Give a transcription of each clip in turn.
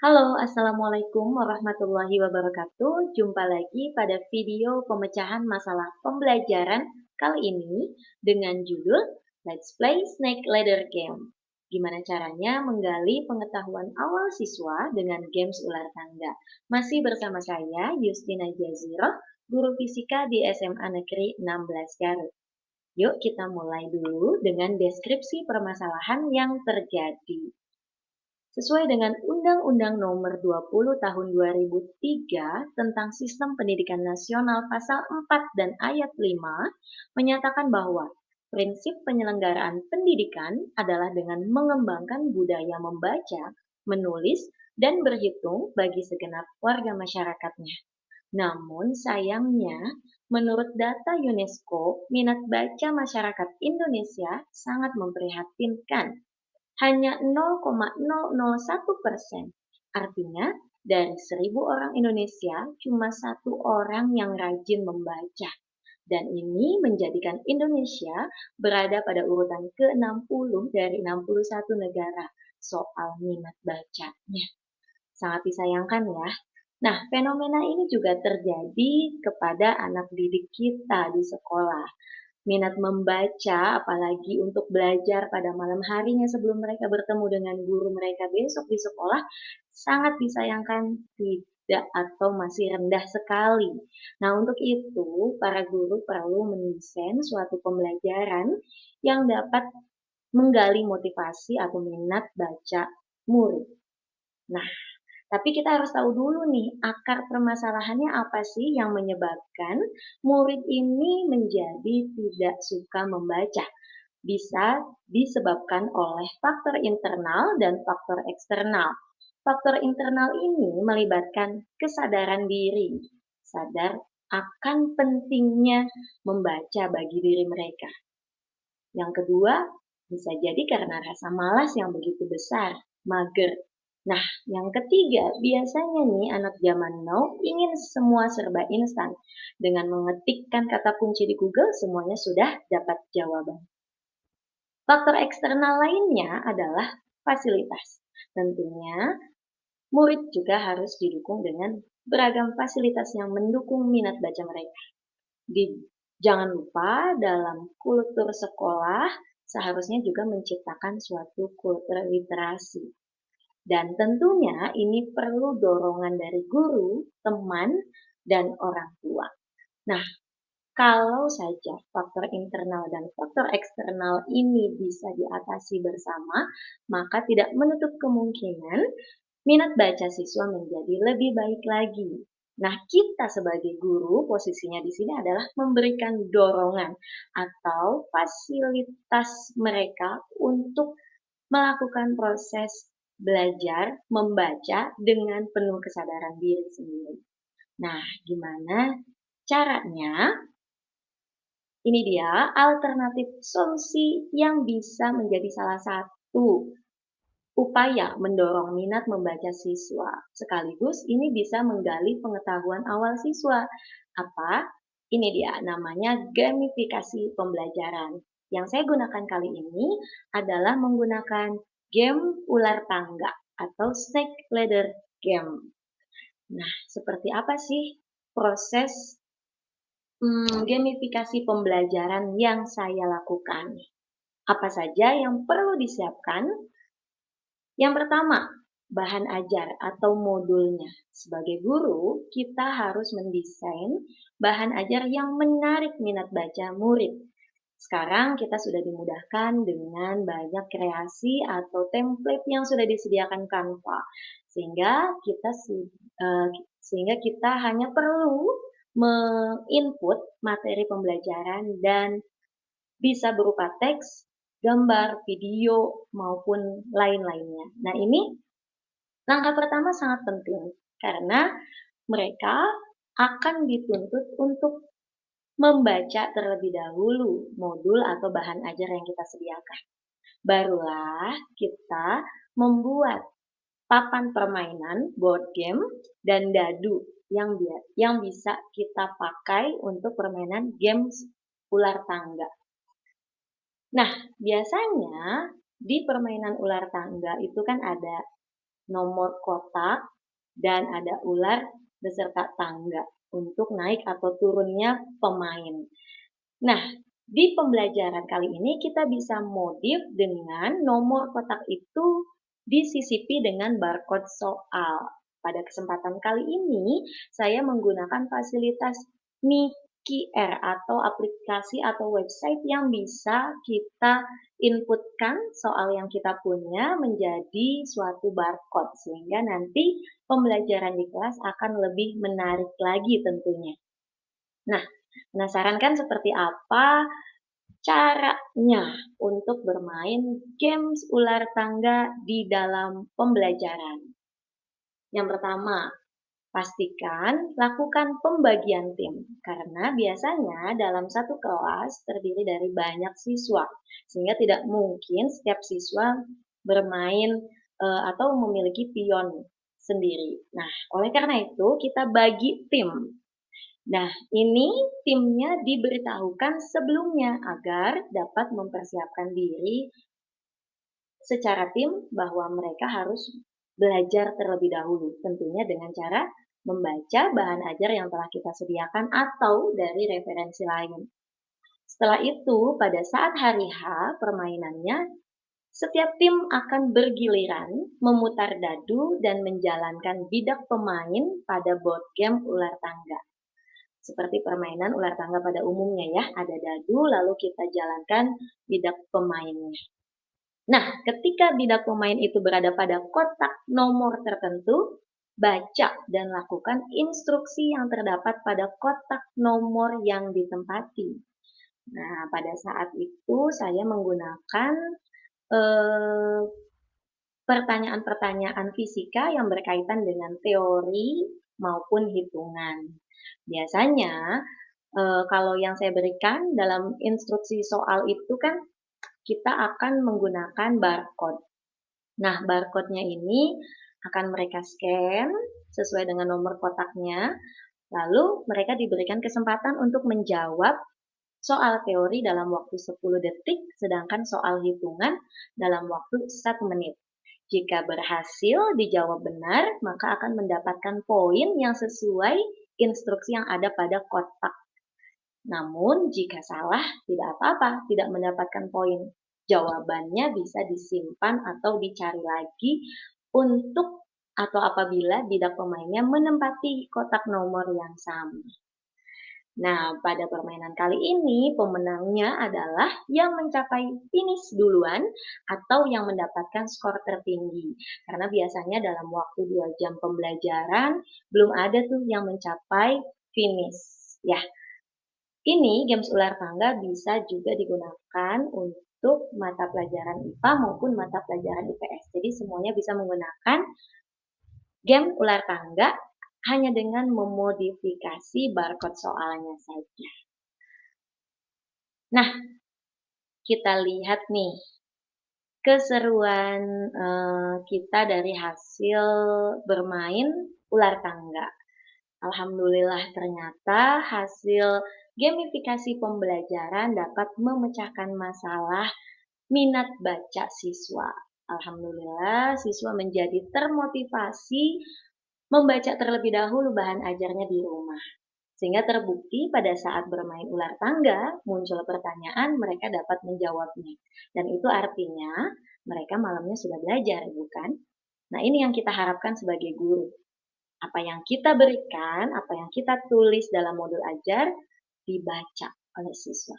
Halo, Assalamualaikum warahmatullahi wabarakatuh. Jumpa lagi pada video pemecahan masalah pembelajaran kali ini dengan judul Let's Play Snake Ladder Game. Gimana caranya menggali pengetahuan awal siswa dengan games ular tangga? Masih bersama saya, Justina Jaziro, guru fisika di SMA Negeri 16 Garut. Yuk kita mulai dulu dengan deskripsi permasalahan yang terjadi. Sesuai dengan Undang-Undang Nomor 20 Tahun 2003 tentang Sistem Pendidikan Nasional Pasal 4 dan Ayat 5 menyatakan bahwa prinsip penyelenggaraan pendidikan adalah dengan mengembangkan budaya membaca, menulis, dan berhitung bagi segenap warga masyarakatnya. Namun sayangnya, menurut data UNESCO, minat baca masyarakat Indonesia sangat memprihatinkan, hanya 0,001%. Artinya, dari 1.000 orang Indonesia, cuma satu orang yang rajin membaca. Dan ini menjadikan Indonesia berada pada urutan ke-60 dari 61 negara soal minat bacanya. Sangat disayangkan ya. Nah, fenomena ini juga terjadi kepada anak didik kita di sekolah. Minat membaca, apalagi untuk belajar pada malam harinya sebelum mereka bertemu dengan guru mereka besok di sekolah, sangat disayangkan tidak atau masih rendah sekali. Nah, untuk itu, para guru perlu mendesain suatu pembelajaran yang dapat menggali motivasi atau minat baca murid. Nah, tapi kita harus tahu dulu nih, akar permasalahannya apa sih yang menyebabkan murid ini menjadi tidak suka membaca? Bisa disebabkan oleh faktor internal dan faktor eksternal. Faktor internal ini melibatkan kesadaran diri, sadar akan pentingnya membaca bagi diri mereka. Yang kedua, bisa jadi karena rasa malas yang begitu besar, mager. Nah, yang ketiga, biasanya nih anak zaman now ingin semua serba instan. Dengan mengetikkan kata kunci di Google, semuanya sudah dapat jawaban. Faktor eksternal lainnya adalah fasilitas. Tentunya, murid juga harus didukung dengan beragam fasilitas yang mendukung minat baca mereka. Jangan lupa dalam kultur sekolah seharusnya juga menciptakan suatu kultur literasi. Dan tentunya ini perlu dorongan dari guru, teman, dan orang tua. Nah, kalau saja faktor internal dan faktor eksternal ini bisa diatasi bersama, maka tidak menutup kemungkinan minat baca siswa menjadi lebih baik lagi. Nah, kita sebagai guru posisinya di sini adalah memberikan dorongan atau fasilitas mereka untuk melakukan proses belajar membaca dengan penuh kesadaran diri sendiri. Nah, gimana caranya? Ini dia alternatif solusi yang bisa menjadi salah satu upaya mendorong minat membaca siswa. Sekaligus ini bisa menggali pengetahuan awal siswa. Apa? Ini dia namanya gamifikasi pembelajaran. Yang saya gunakan kali ini adalah menggunakan game ular tangga atau snake ladder game. Nah, seperti apa sih proses gamifikasi pembelajaran yang saya lakukan? Apa saja yang perlu disiapkan? Yang pertama, bahan ajar atau modulnya. Sebagai guru, kita harus mendesain bahan ajar yang menarik minat baca murid. Sekarang kita sudah dimudahkan dengan banyak kreasi atau template yang sudah disediakan Canva, sehingga kita hanya perlu menginput materi pembelajaran dan bisa berupa teks, gambar, video, maupun lain-lainnya. Nah, ini langkah pertama sangat penting karena mereka akan dituntut untuk membaca terlebih dahulu modul atau bahan ajar yang kita sediakan. Barulah kita membuat papan permainan, board game, dan dadu yang bisa kita pakai untuk permainan games ular tangga. Nah, biasanya di permainan ular tangga itu kan ada nomor kotak, dan ada ular beserta tangga untuk naik atau turunnya pemain. Nah, di pembelajaran kali ini kita bisa modif dengan nomor kotak itu disisipi dengan barcode soal. Pada kesempatan kali ini, saya menggunakan fasilitas Niki atau aplikasi atau website yang bisa kita inputkan soal yang kita punya menjadi suatu barcode, sehingga nanti pembelajaran di kelas akan lebih menarik lagi tentunya. Nah, penasaran kan seperti apa caranya untuk bermain games ular tangga di dalam pembelajaran? Yang pertama, pastikan lakukan pembagian tim, karena biasanya dalam satu kelas terdiri dari banyak siswa, sehingga tidak mungkin setiap siswa bermain atau memiliki pion sendiri. Nah, oleh karena itu kita bagi tim. Nah, ini timnya diberitahukan sebelumnya agar dapat mempersiapkan diri secara tim bahwa mereka harus belajar terlebih dahulu, tentunya dengan cara membaca bahan ajar yang telah kita sediakan atau dari referensi lain. Setelah itu, pada saat hari H permainannya, setiap tim akan bergiliran memutar dadu dan menjalankan bidak pemain pada board game ular tangga. Seperti permainan ular tangga pada umumnya ya, ada dadu lalu kita jalankan bidak pemainnya. Nah, ketika bidak pemain itu berada pada kotak nomor tertentu, baca dan lakukan instruksi yang terdapat pada kotak nomor yang ditempati. Nah, pada saat itu saya menggunakan eh, pertanyaan-pertanyaan fisika yang berkaitan dengan teori maupun hitungan. Biasanya, kalau yang saya berikan dalam instruksi soal itu kan kita akan menggunakan barcode. Nah, barcode-nya ini akan mereka scan sesuai dengan nomor kotaknya, lalu mereka diberikan kesempatan untuk menjawab soal teori dalam waktu 10 detik, sedangkan soal hitungan dalam waktu 1 menit. Jika berhasil dijawab benar, maka akan mendapatkan poin yang sesuai instruksi yang ada pada kotak. Namun, jika salah, tidak apa-apa, tidak mendapatkan poin. Jawabannya bisa disimpan atau dicari lagi untuk atau apabila bidak pemainnya menempati kotak nomor yang sama. Nah, pada permainan kali ini pemenangnya adalah yang mencapai finish duluan atau yang mendapatkan skor tertinggi. Karena biasanya dalam waktu 2 jam pembelajaran belum ada tuh yang mencapai finish. Ya, ini games ular tangga bisa juga digunakan untuk mata pelajaran IPA maupun mata pelajaran IPS. Jadi semuanya bisa menggunakan game ular tangga hanya dengan memodifikasi barcode soalnya saja. Nah, kita lihat nih keseruan kita dari hasil bermain ular tangga. Alhamdulillah ternyata hasil gamifikasi pembelajaran dapat memecahkan masalah minat baca siswa. Alhamdulillah siswa menjadi termotivasi membaca terlebih dahulu bahan ajarnya di rumah. Sehingga terbukti pada saat bermain ular tangga, muncul pertanyaan, mereka dapat menjawabnya. Dan itu artinya mereka malamnya sudah belajar, bukan? Nah, ini yang kita harapkan sebagai guru. Apa yang kita berikan, apa yang kita tulis dalam modul ajar, dibaca oleh siswa.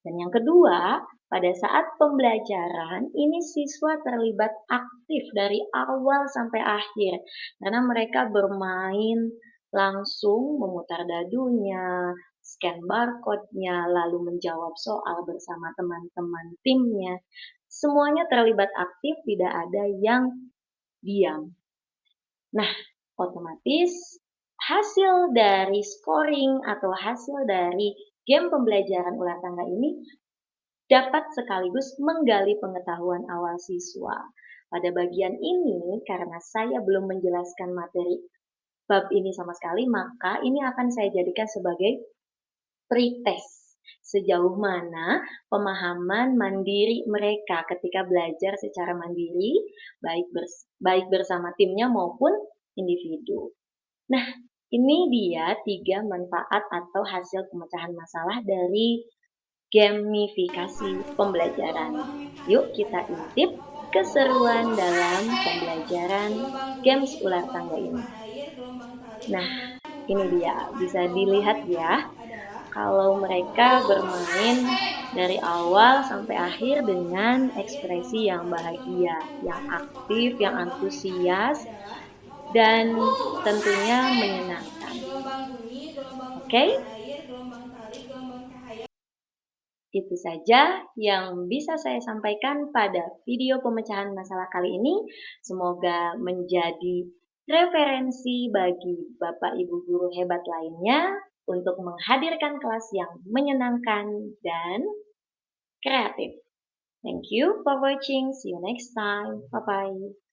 Dan yang kedua, pada saat pembelajaran, ini siswa terlibat aktif dari awal sampai akhir. Karena mereka bermain langsung memutar dadunya, scan barcode-nya, lalu menjawab soal bersama teman-teman timnya. Semuanya terlibat aktif, tidak ada yang diam. Nah, otomatis hasil dari scoring atau hasil dari game pembelajaran ular tangga ini dapat sekaligus menggali pengetahuan awal siswa. Pada bagian ini, karena saya belum menjelaskan materi bab ini sama sekali, maka ini akan saya jadikan sebagai pretest. Sejauh mana pemahaman mandiri mereka ketika belajar secara mandiri, baik bersama timnya maupun individu. Nah, ini dia 3 manfaat atau hasil pemecahan masalah dari gamifikasi pembelajaran. Yuk kita intip keseruan dalam pembelajaran games ular tangga ini. Nah, ini dia, bisa dilihat ya, kalau mereka bermain dari awal sampai akhir dengan ekspresi yang bahagia, yang aktif, yang antusias, dan tentunya menyenangkan. Oke? Itu saja yang bisa saya sampaikan pada video pemecahan masalah kali ini. Semoga menjadi referensi bagi Bapak Ibu guru hebat lainnya untuk menghadirkan kelas yang menyenangkan dan kreatif. Thank you for watching. See you next time. Bye bye.